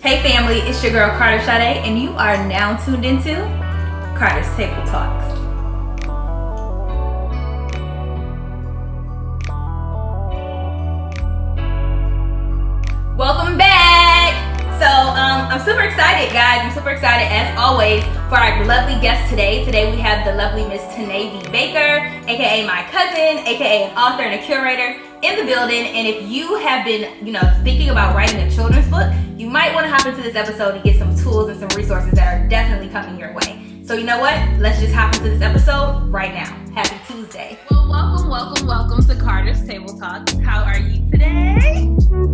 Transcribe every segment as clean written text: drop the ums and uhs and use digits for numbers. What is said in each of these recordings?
Hey family, it's your girl Carter Sade, and you are now tuned into Carter's Table Talks. Welcome back! So, I'm super excited, guys. I'm super excited, as always, for our lovely guest today. Today we have the lovely Miss Tena Baker, aka my cousin, aka an author and a curator, in the building. And if you have been, thinking about writing a children's book, you might want to hop into this episode and get some tools and some resources that are definitely coming your way. So you know what? Let's just hop into this episode right now. Happy Tuesday. Well, welcome to Carter's Table Talks. How are you today?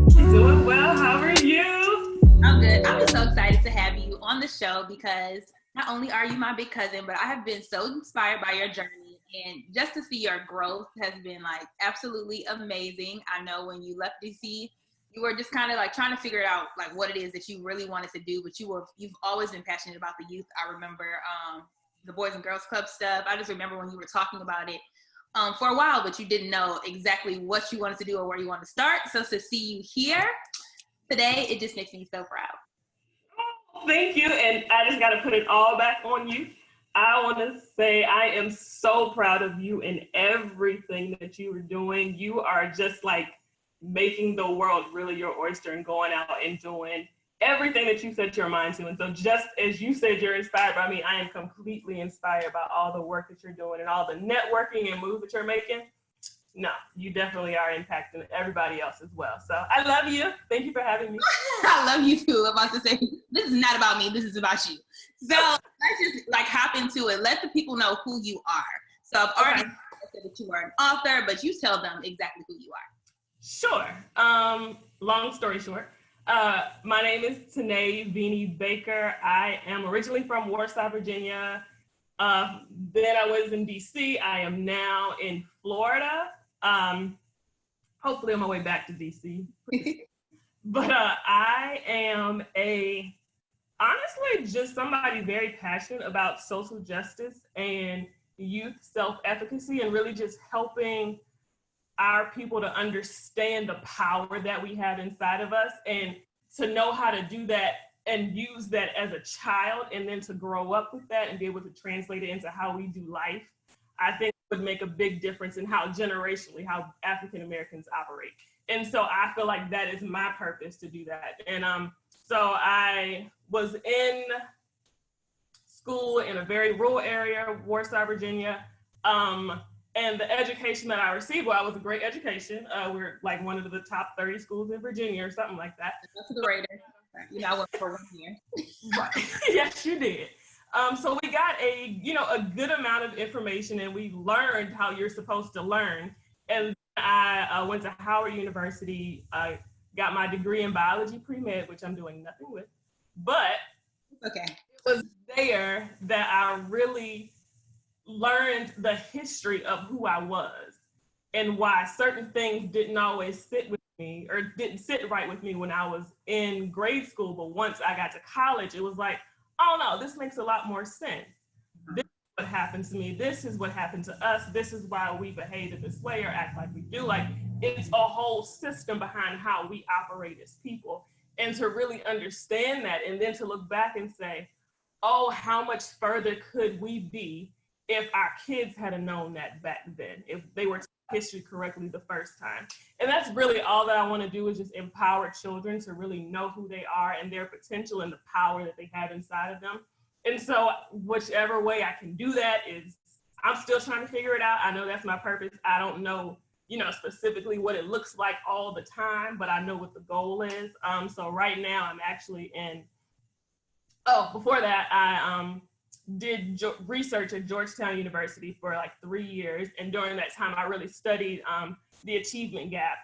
Doing well. How are you? I'm good. I'm just so excited to have you on the show because not only are you my big cousin, but I have been so inspired by your journey, and just to see your growth has been like absolutely amazing. I know when you left DC, you were just kind of like trying to figure out like what it is that you really wanted to do, but you've always been passionate about the youth. I remember the Boys and Girls Club stuff. I just remember when you were talking about it for a while, but you didn't know exactly what you wanted to do or where you wanted to start. So to see you here today, it just makes me so proud. Oh, thank you. And I just got to put it all back on you. I want to say I am so proud of you and everything that you are doing. You are just like making the world really your oyster and going out and doing everything that you set your mind to. And so just as you said, you're inspired by me, I am completely inspired by all the work that you're doing and all the networking and moves that you're making. No, you definitely are impacting everybody else as well. So I love you. Thank you for having me. I love you too. I'm about to say, this is not about me. This is about you. So let's just like hop into it. Let the people know who you are. So I've already said that you are an author, but you tell them exactly who you are. Sure. Long story short, my name is Tena Baker. I am originally from Warsaw, Virginia. Then I was in DC. I am now in Florida. Hopefully on my way back to DC. But I am honestly just somebody very passionate about social justice and youth self-efficacy and really just helping our people to understand the power that we have inside of us and to know how to do that and use that as a child and then to grow up with that and be able to translate it into how we do life, I think would make a big difference in how generationally, how African Americans operate. And so I feel like that is my purpose to do that. And so I was in school in a very rural area, Warsaw, Virginia. And the education that I received, well, it was a great education. We're like one of the top 30 schools in Virginia or something like that. That's the Raiders. I worked for 1 year. Right. Yes, you did. So we got a good amount of information and we learned how you're supposed to learn. And I went to Howard University. I got my degree in biology pre-med, which I'm doing nothing with. But it was there that I really learned the history of who I was and why certain things didn't always sit with me or didn't sit right with me when I was in grade school. But once I got to college, it was like, oh no, this makes a lot more sense. This is what happened to me. This is what happened to us. This is why we behave in this way or act like we do. Like it's a whole system behind how we operate as people. And to really understand that and then to look back and say, oh, how much further could we be if our kids had known that back then, if they were taught history correctly the first time. And that's really all that I want to do is just empower children to really know who they are and their potential and the power that they have inside of them. And so whichever way I can do that is, I'm still trying to figure it out. I know that's my purpose. I don't know, specifically what it looks like all the time, but I know what the goal is. So right now I'm actually before that, I did research at Georgetown University for like 3 years. And during that time, I really studied the achievement gap.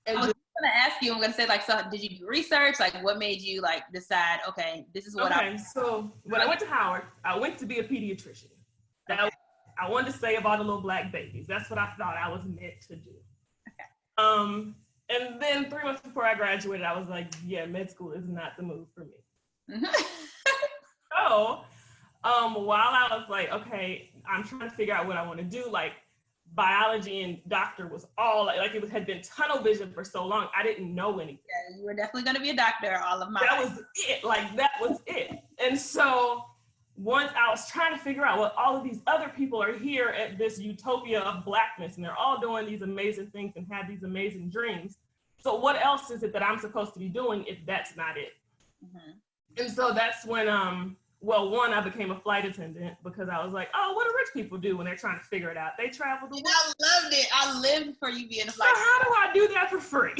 And I was going to ask you, I'm going to say so did you do research? Like what made you like decide, okay, this is what So when I went to Howard, I went to be a pediatrician. Okay. I wanted to save all the little black babies. That's what I thought I was meant to do. Okay. And then 3 months before I graduated, I was like, yeah, med school is not the move for me. Mm-hmm. So while I was like, okay, I'm trying to figure out what I want to do, like biology and doctor was all like it had been tunnel vision for so long. I didn't know anything. Yeah, you were definitely going to be a doctor all of my That life. was it. Like that was it. And so once I was trying to figure out, well, all of these other people are here at this utopia of Blackness, and they're all doing these amazing things and have these amazing dreams. So what else is it that I'm supposed to be doing if that's not it? And so that's when, well, one, I became a flight attendant because I was like, oh, what do rich people do when they're trying to figure it out? They travel the world. I loved it. I lived for you being a flight attendant. So how do I do that for free?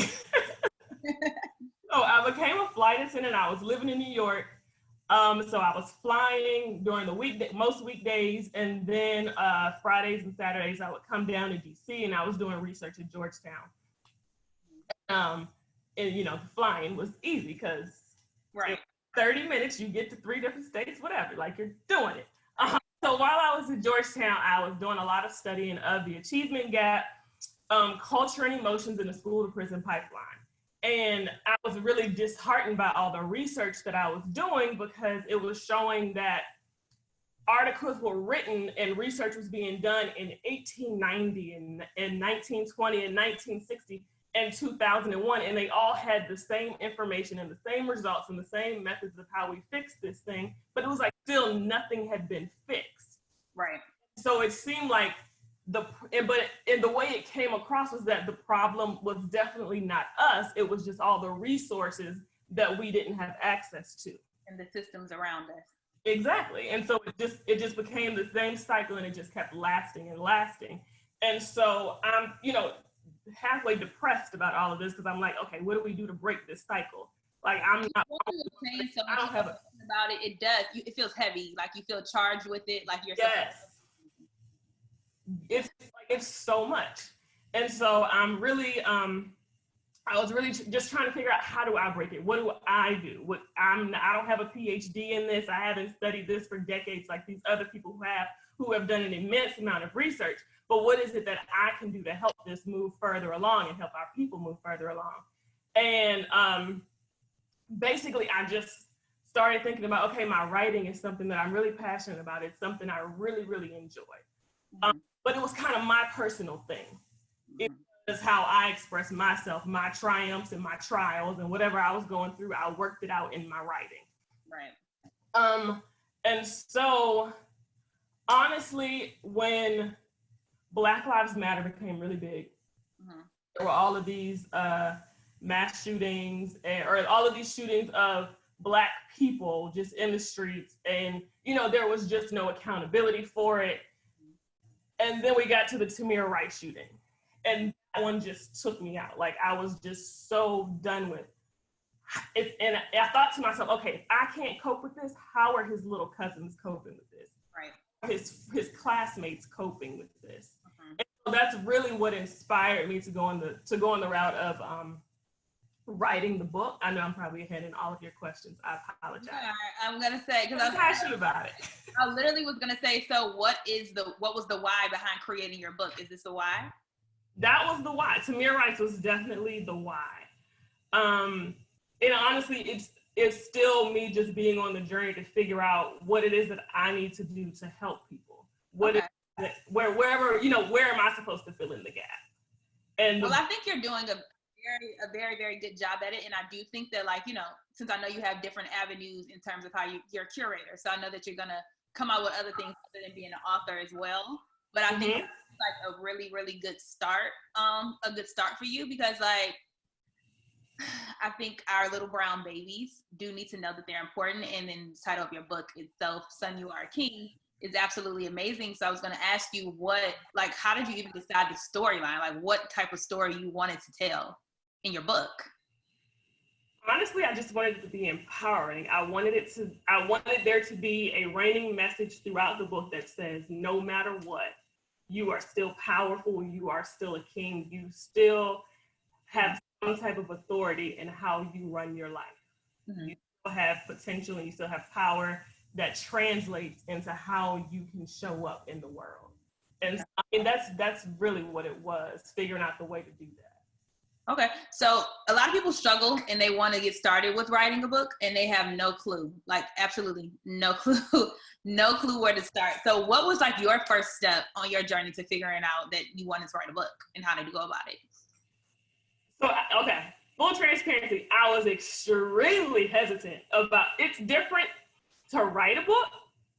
So I became a flight attendant. I was living in New York. So I was flying during the most weekdays, and then Fridays and Saturdays I would come down to DC, and I was doing research at Georgetown. And you know, flying was easy because right. 30 minutes you get to 3 different states, whatever, like you're doing it. So while I was at Georgetown, I was doing a lot of studying of the achievement gap, culture and emotions in the school to prison pipeline. And I was really disheartened by all the research that I was doing because it was showing that articles were written and research was being done in 1890 and 1920 and 1960 and 2001, and they all had the same information and the same results and the same methods of how we fix this thing, but it was like still nothing had been fixed. Right. So it seemed like the way it came across was that the problem was definitely not us. It was just all the resources that we didn't have access to. And the systems around us. Exactly. And so it just became the same cycle, and it just kept lasting and lasting. And so I'm, you know, halfway depressed about all of this because I'm like, okay, what do we do to break this cycle? Like I don't have about it. It does. It feels heavy. Like you feel charged with it. Like you're. Yes. It's so much. And so I'm really, I was really just trying to figure out, how do I break it? What do I do? I don't have a PhD in this. I haven't studied this for decades like these other people who have done an immense amount of research. But what is it that I can do to help this move further along and help our people move further along? And basically, I just started thinking about, okay, my writing is something that I'm really passionate about. It's something I really, really enjoy. But it was kind of my personal thing. It was how I express myself, my triumphs and my trials, and whatever I was going through, I worked it out in my writing. Right. And so, honestly, when Black Lives Matter became really big, there were all of these mass shootings, or all of these shootings of Black people just in the streets, and you know, there was just no accountability for it. And then we got to the Tamir Rice shooting, and that one just took me out. Like I was just so done with it. And I thought to myself, okay, if I can't cope with this, how are his little cousins coping with this? Right. His classmates coping with this? And so that's really what inspired me to go on the route of writing the book. I know I'm probably ahead in all of your questions. I apologize. Yeah, I'm gonna say, because I'm passionate about it. I literally was gonna say, so what was the why behind creating your book? Is this the why? That was the why. Tamir Rice was definitely the why. And honestly, it's still me just being on the journey to figure out what it is that I need to do to help people. Where am I supposed to fill in the gap? And well, I think you're doing a very, very good job at it. And I do think that, like, you know, since I know you have different avenues in terms of how you're a curator, so I know that you're going to come out with other things other than being an author as well. But I think it's like a really, really good start, for you, because like, I think our little brown babies do need to know that they're important. And then the title of your book itself, Son, You Are a King, is absolutely amazing. So I was going to ask you how did you even decide the storyline? Like what type of story you wanted to tell in your book? Honestly, I just wanted it to be empowering. I wanted there to be a reigning message throughout the book that says, no matter what, you are still powerful. You are still a king. You still have some type of authority in how you run your life. You still have potential and you still have power that translates into how you can show up in the world. And so, I mean, that's really what it was, figuring out the way to do that. Okay, so a lot of people struggle and they want to get started with writing a book and they have no clue, like absolutely no clue, no clue where to start. So what was like your first step on your journey to figuring out that you wanted to write a book and how to go about it? So, okay, full transparency, I was extremely hesitant about, it's different to write a book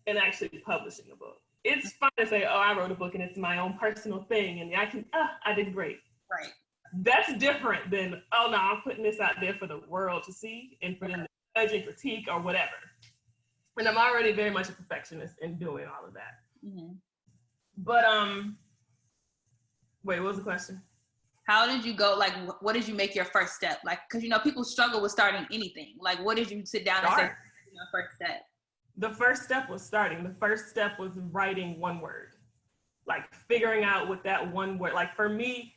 and actually publishing a book. It's fun to say, oh, I wrote a book and it's my own personal thing and I did great. Right. That's different than, oh no, I'm putting this out there for the world to see and for them to judge and critique or whatever. And I'm already very much a perfectionist in doing all of that. Mm-hmm. But wait, what was the question? How did you go? Like, what did you make your first step? Like, because you know people struggle with starting anything. Like, what did you sit down and say? Your first step. The first step was starting. The first step was writing one word, like figuring out what that one word. Like for me,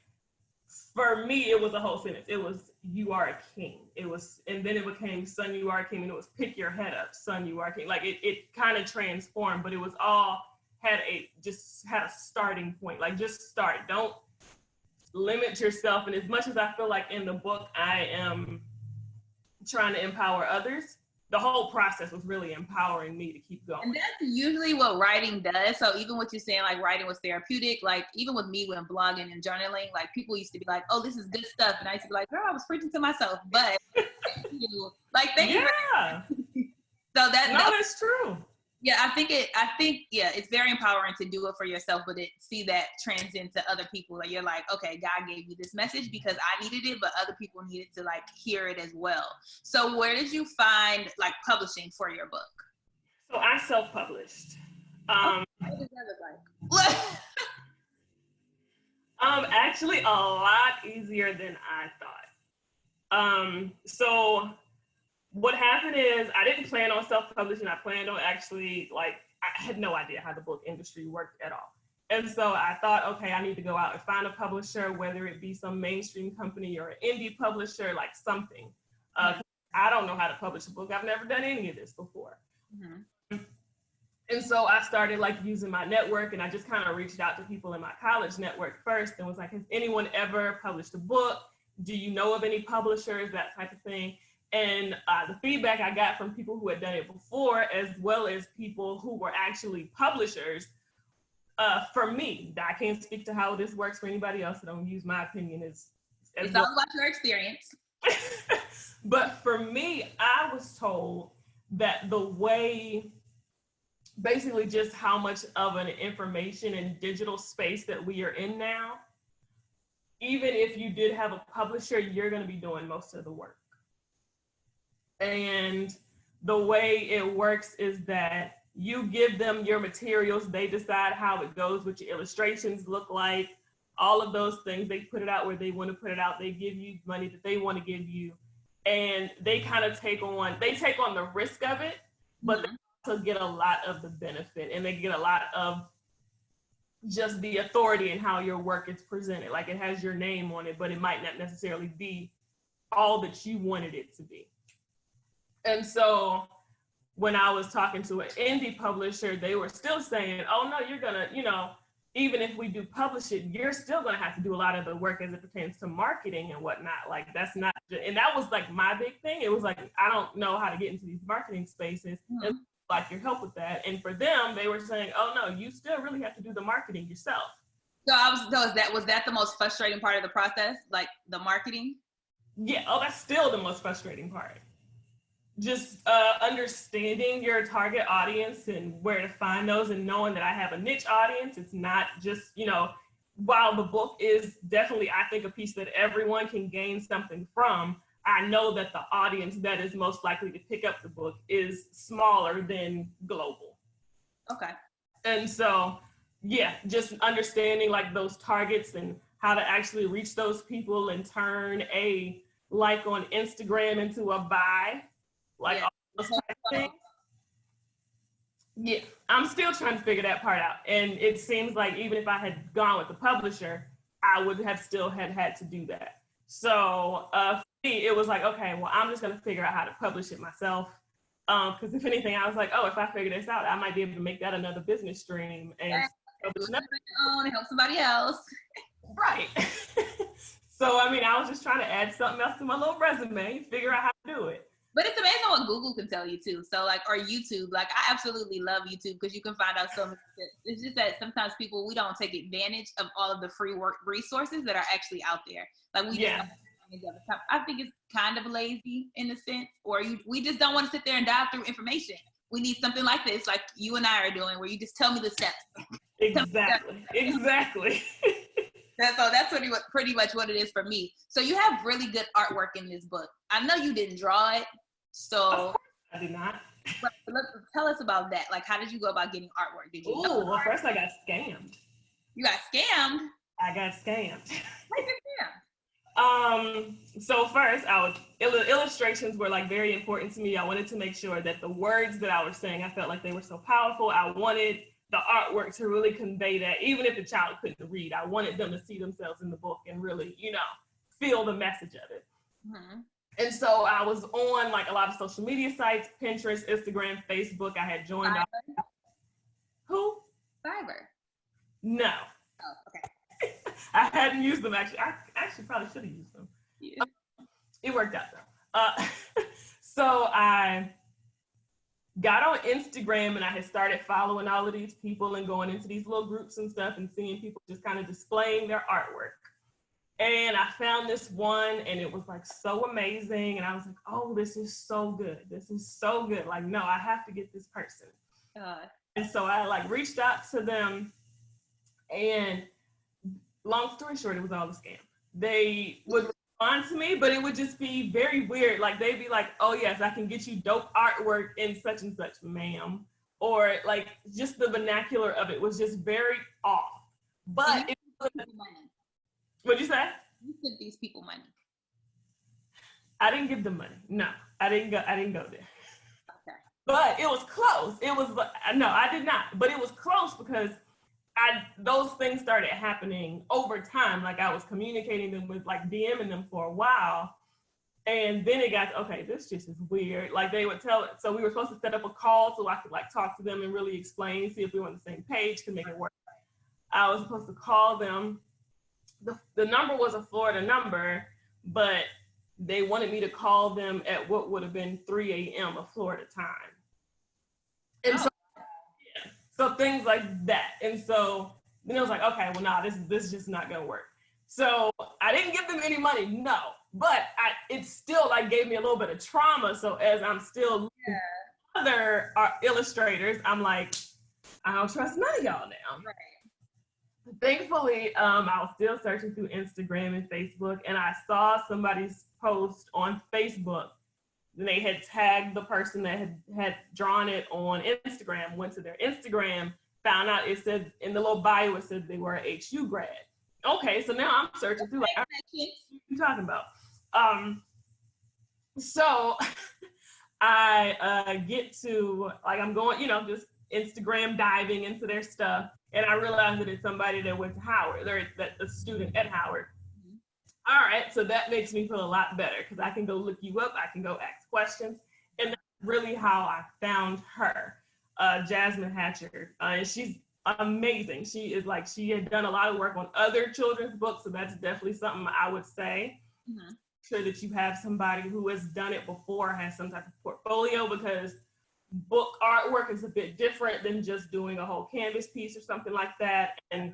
it was a whole sentence. It was, you are a king. It was, and then it became, son, you are a king. And it was, pick your head up, son, you are a king. Like it kind of transformed, but it was all just had a starting point. Like just start. Don't limit yourself. And as much as I feel like in the book, I am trying to empower others, the whole process was really empowering me to keep going. And that's usually what writing does. So even what you're saying, like writing was therapeutic, like even with me when blogging and journaling, like people used to be like, oh, this is good stuff. And I used to be like, girl, I was preaching to myself. But thank you. Like, thank you. So that's true. Yeah, I think it's very empowering to do it for yourself, but see that transcend to other people. Like you're like, okay, God gave you this message because I needed it, but other people needed to like hear it as well. So where did you find like publishing for your book? So I self-published. What does that look like? Actually a lot easier than I thought. So what happened is I didn't plan on self-publishing. I planned on actually, like, I had no idea how the book industry worked at all. And so I thought, okay, I need to go out and find a publisher, whether it be some mainstream company or an indie publisher, like something. I don't know how to publish a book. I've never done any of this before. Mm-hmm. And so I started like using my network, and I just kind of reached out to people in my college network first and was like, has anyone ever published a book? Do you know of any publishers? That type of thing. And the feedback I got from people who had done it before, as well as people who were actually publishers, for me, I can't speak to how this works for anybody else, so don't use my opinion it's all about your experience. But for me, I was told that the way, basically just how much of an information and digital space that we are in now, even if you did have a publisher, you're going to be doing most of the work. And the way it works is that you give them your materials, they decide how it goes, what your illustrations look like, all of those things. They put it out where they want to put it out. They give you money that they want to give you. And they kind of take on the risk of it, but they also get a lot of the benefit, and they get a lot of just the authority in how your work is presented. Like it has your name on it, but it might not necessarily be all that you wanted it to be. And so when I was talking to an indie publisher, they were still saying, oh no, you're gonna, even if we do publish it, you're still gonna have to do a lot of the work as it pertains to marketing and whatnot. Like that's not, and that was like my big thing. It was like, I don't know how to get into these marketing spaces. Mm-hmm. And like your help with that. And for them, they were saying, oh no, you still really have to do the marketing yourself. Was that the most frustrating part of the process? Like the marketing? Yeah, that's still the most frustrating part. Just understanding your target audience and where to find those, and knowing that I have a niche audience. It's not just, while the book is definitely, I think, a piece that everyone can gain something from, I know that the audience that is most likely to pick up the book is smaller than global. Okay. And so, yeah, just understanding like those targets and how to actually reach those people and turn a like on Instagram into a buy. Like all those type of things. Yeah, I'm still trying to figure that part out. And it seems like even if I had gone with the publisher, I would have still had to do that. So for me, it was like, okay, well, I'm just going to figure out how to publish it myself. Because if anything, I was like, oh, if I figure this out, I might be able to make that another business stream and help somebody else. Right. So, I mean, I was just trying to add something else to my little resume, figure out how to do it. But it's amazing what Google can tell you too. So like, or YouTube, like I absolutely love YouTube because you can find out so many tips. It's just that sometimes we don't take advantage of all of the free work resources that are actually out there. Like we just don't take advantage of it. I think it's kind of lazy in a sense, or we just don't want to sit there and dive through information. We need something like this, like you and I are doing, where you just tell me the steps. Exactly. So that's pretty much what it is for me. So you have really good artwork in this book. I know you didn't draw it, so I did not. But tell us about that. Like, how did you go about getting artwork? Did you? Well, first I got scammed. You got scammed? I got scammed. Why did you scam? So first, illustrations were like very important to me. I wanted to make sure that the words that I was saying, I felt like they were so powerful. I wanted the artwork to really convey that, even if the child couldn't read, I wanted them to see themselves in the book and really, feel the message of it. Mm-hmm. And so I was on like a lot of social media sites, Pinterest, Instagram, Facebook. I had joined. Who? Fiverr. No. Oh, okay. I hadn't used them actually. I actually probably should have used them. Yeah. It worked out though. So I got on Instagram and I had started following all of these people and going into these little groups and stuff and seeing people just kind of displaying their artwork. And I found this one and it was like so amazing. And I was like, oh, this is so good. This is so good. Like, no, I have to get this person. And so I like reached out to them, and long story short, it was all a scam. They would respond to me, but it would just be very weird. Like they'd be like, oh yes, I can get you dope artwork in such and such, ma'am. Or like just the vernacular of it was just very off. But it was money. What'd you say? You sent these people money. I didn't give them money. No, I didn't go there. Okay. But it was close. It was no, I did not. But it was close because those things started happening over time. Like I was communicating them with like DMing them for a while. And then it got, okay, this just is weird. Like they would so we were supposed to set up a call so I could like talk to them and really explain, see if we were on the same page, could make it work. I was supposed to call them. The number was a Florida number, but they wanted me to call them at what would have been 3 a.m. of Florida time. And so things like that. And so then I was like, okay, well, nah, this is just not gonna work. So I didn't give them any money, no, but it still like gave me a little bit of trauma. So as I'm still other illustrators, I'm like, I don't trust none of y'all now. Right. Thankfully, I was still searching through Instagram and Facebook, and I saw somebody's post on Facebook. And they had tagged the person that had drawn it on Instagram, went to their Instagram, found out it said in the little bio, it said they were an HU grad. Okay, so now I'm searching through, like, what are you talking about? So I get to, like, I'm going, just Instagram diving into their stuff. And I realized that it's somebody that went to Howard, they're a student at Howard. Mm-hmm. All right, so that makes me feel a lot better because I can go look you up, I can go ask questions. And that's really how I found her, Jasmine Hatcher. And she's amazing. She had done a lot of work on other children's books, so that's definitely something I would say. Mm-hmm. Sure that you have somebody who has done it before, has some type of portfolio, because book artwork is a bit different than just doing a whole canvas piece or something like that. And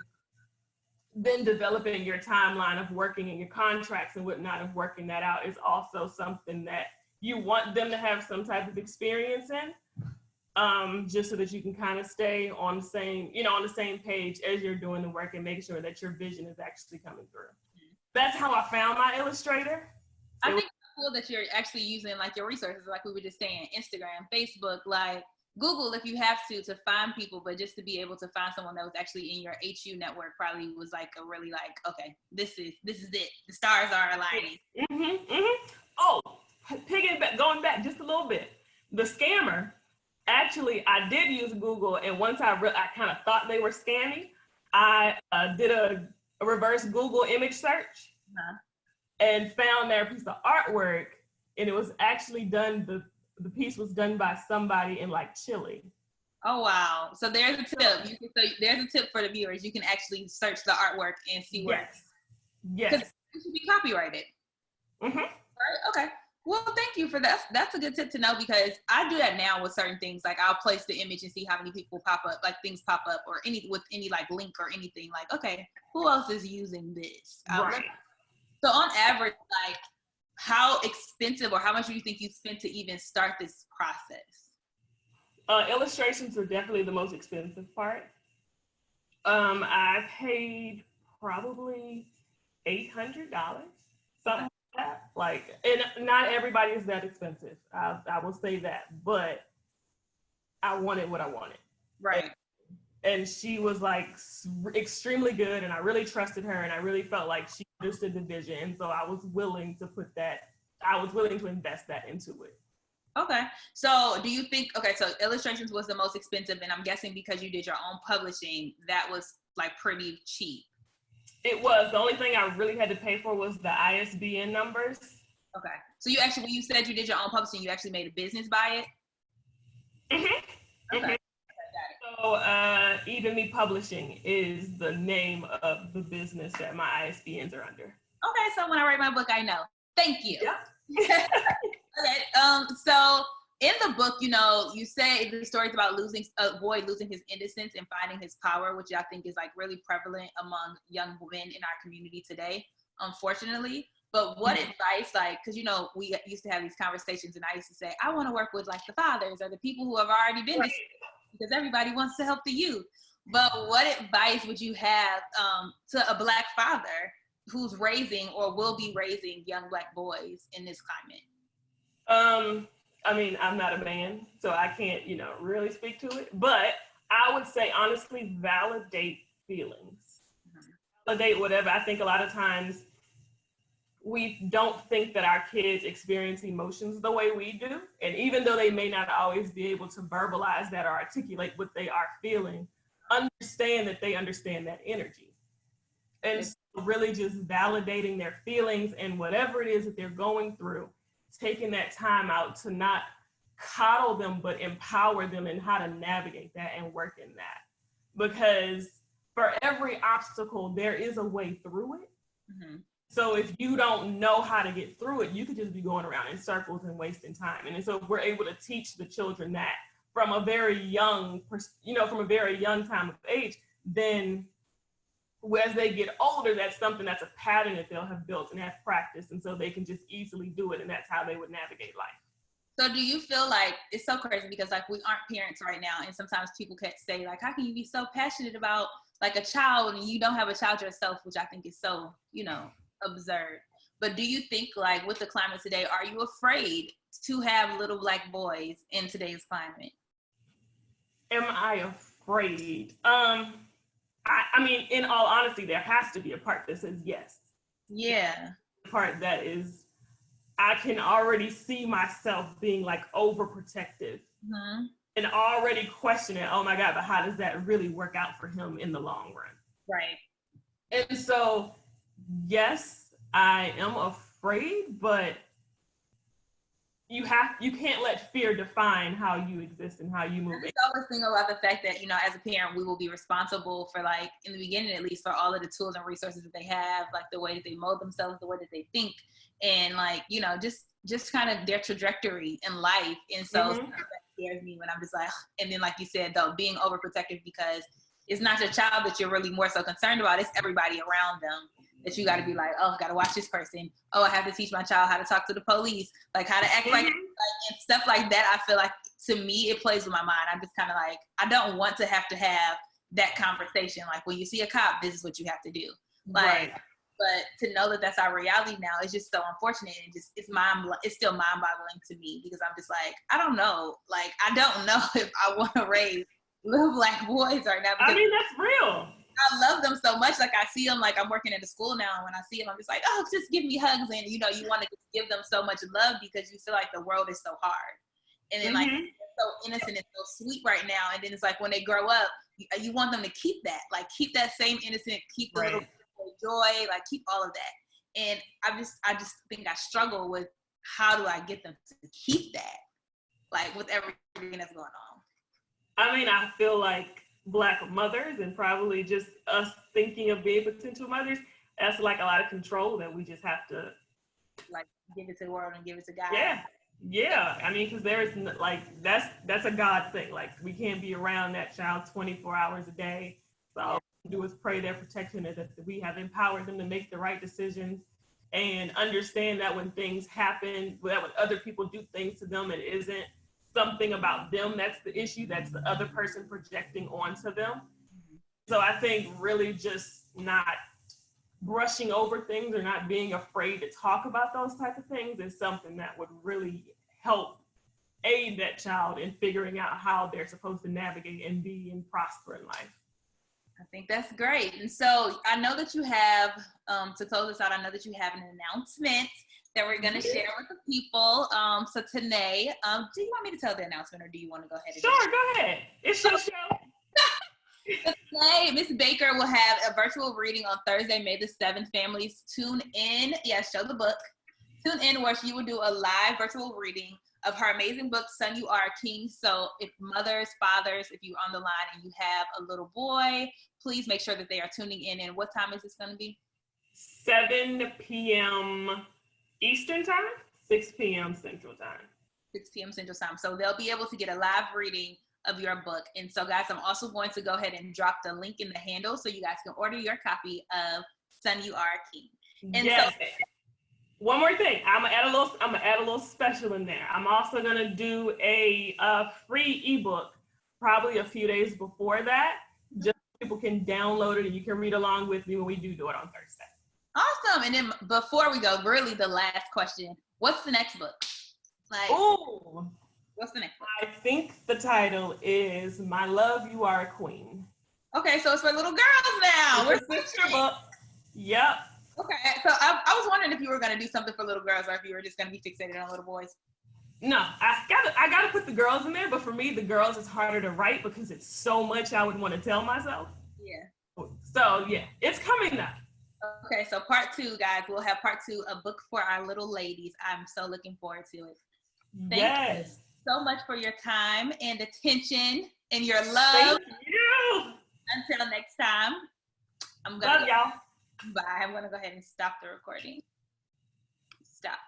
then developing your timeline of working and your contracts and whatnot of working that out is also something that you want them to have some type of experience in, just so that you can kind of stay on the same page as you're doing the work and make sure that your vision is actually coming through. That's how I found my illustrator. I think it's cool that you're actually using like your resources, like we were just saying, Instagram, Facebook, like Google if you have to find people, but just to be able to find someone that was actually in your HU network probably was like a really like, okay, this is it. The stars are aligning. Mm-hmm, mm-hmm. Oh, going back just a little bit. The scammer, actually, I did use Google, and once I kind of thought they were scamming, I did a reverse Google image search. Uh-huh. And found their piece of artwork, and it was actually done, the piece was done by somebody in like Chile. Oh wow. So there's a tip. There's a tip for the viewers. You can actually search the artwork and see where. Yes. It should be copyrighted. Mm-hmm. Right? Okay. Well, thank you for that. That's a good tip to know, because I do that now with certain things. Like I'll place the image and see how many people pop up, like things pop up, or any like link or anything. Like, okay, who else is using this? Right. So on average, like how expensive or how much do you think you spent to even start this process? Illustrations are definitely the most expensive part. I paid probably $800, something like that. Like, and not everybody is that expensive. I will say that, but I wanted what I wanted. Right. And she was like extremely good, and I really trusted her, and I really felt like she understood the vision, and so I was willing to invest that into it. Okay. So do you think, okay, so illustrations was the most expensive, and I'm guessing because you did your own publishing, that was like pretty cheap. It was. The only thing I really had to pay for was the ISBN numbers. Okay. So you actually, when you said you did your own publishing, you actually made a business by it? Mm-hmm. Okay. So Even Me Publishing is the name of the business that my ISBNs are under. Okay, so when I write my book, I know. Thank you. Yeah. Okay. So in the book, you say the stories about a boy losing his innocence and finding his power, which I think is like really prevalent among young women in our community today, unfortunately. But what advice, like, because we used to have these conversations, and I used to say, I want to work with like the fathers or the people who have already been because everybody wants to help the youth. But what advice would you have to a Black father who's raising or will be raising young Black boys in this climate? I mean, I'm not a man, so I can't, really speak to it. But I would say, honestly, validate feelings. Mm-hmm. Validate whatever. I think a lot of times we don't think that our kids experience emotions the way we do. And even though they may not always be able to verbalize that or articulate what they are feeling, understand that they understand that energy. And so really just validating their feelings and whatever it is that they're going through, taking that time out to not coddle them, but empower them in how to navigate that and work in that. Because for every obstacle, there is a way through it. Mm-hmm. So if you don't know how to get through it, you could just be going around in circles and wasting time. And so if we're able to teach the children that from a very young, time of age, then as they get older, that's something that's a pattern that they'll have built and have practiced. And so they can just easily do it. And that's how they would navigate life. So do you feel like, it's so crazy because like we aren't parents right now. And sometimes people can say like, how can you be so passionate about like a child and you don't have a child yourself, which I think is so, absurd. But do you think like with the climate today, are you afraid to have little Black boys in today's climate? Am I afraid? I mean, in all honesty, there has to be a part that says yes. Yeah. The part that is, I can already see myself being like overprotective mm-hmm. and already questioning, oh my God, but how does that really work out for him in the long run? Right. And so, yes, I am afraid, but you can't let fear define how you exist and how you move. I always think about the fact that, as a parent, we will be responsible for like, in the beginning, at least for all of the tools and resources that they have, like the way that they mold themselves, the way that they think, and like, just kind of their trajectory in life. And so mm-hmm. that scares me when I'm just like, and then like you said, though, being overprotective because it's not your child that you're really more so concerned about, it's everybody around them. That you got to be like, oh, I got to watch this person. Oh, I have to teach my child how to talk to the police, like how to act mm-hmm. like and stuff like that. I feel like to me, it plays with my mind. I'm just kind of like, I don't want to have that conversation. Like when you see a cop, this is what you have to do. Like, right. But to know that that's our reality now is just so unfortunate. And just, it's still mind boggling to me because I'm just like, I don't know. Like, I don't know if I want to raise little Black boys right now. I mean, that's real. I love them so much. Like I see them, like I'm working at a school now. And when I see them, I'm just like, oh, just give me hugs. And you want to just give them so much love because you feel like the world is so hard. And then mm-hmm. like, they're so innocent and so sweet right now. And then it's like when they grow up, you want them to keep that, like keep that same innocent, keep the right. little joy, like keep all of that. And I just think I struggle with how do I get them to keep that, like with everything that's going on. I mean, I feel like Black mothers and probably just us thinking of being potential mothers, that's like a lot of control that we just have to like give it to the world and give it to God. Yeah. I mean, because there's like that's a God thing. Like we can't be around that child 24 hours a day. So all we do is pray their protection and that we have empowered them to make the right decisions and understand that when things happen, that when other people do things to them, it isn't something about them that's the issue. That's the other person projecting onto them. So I think really just not brushing over things or not being afraid to talk about those type of things is something that would really help aid that child in figuring out how they're supposed to navigate and be and prosper in life. I think that's great. And so I know that you have, to close this out, I know that you have an announcement that we're going to share with the people. So Tena, do you want me to tell the announcement or do you want to go ahead? Sure, go ahead. It's your show. Today, Miss Baker will have a virtual reading on Thursday, May the 7th. Families, tune in. Show the book. Tune in where she will do a live virtual reading of her amazing book, Son, You Are a King. So if mothers, fathers, if you're on the line and you have a little boy, please make sure that they are tuning in. And what time is this going to be? 7 p.m. Eastern time, 6 p.m. Central time. 6 p.m. Central time. So they'll be able to get a live reading of your book. And so guys, I'm also going to go ahead and drop the link in the handle so you guys can order your copy of Son, You Are a King. And yes. So one more thing, I'm gonna add a little special in there. I'm also gonna do a free ebook probably a few days before that, just so people can download it and you can read along with me when we do it on Thursday. Awesome. And then before we go, really the last question, what's the next book? What's the next book? I think the title is My Love, You Are a Queen. Okay, so it's for little girls now. It's a picture book. Yep. Okay, so I was wondering if you were going to do something for little girls or if you were just going to be fixated on little boys. No, I gotta put the girls in there, but for me, the girls is harder to write because it's so much I would want to tell myself. Yeah. So yeah, it's coming up. Okay, so part 2, guys, we'll have part 2, a book for our little ladies. I'm so looking forward to it. Thank you so much for your time and attention and your love. Thank you. Until next time, Love y'all. Bye. I'm going to go ahead and stop the recording. Stop.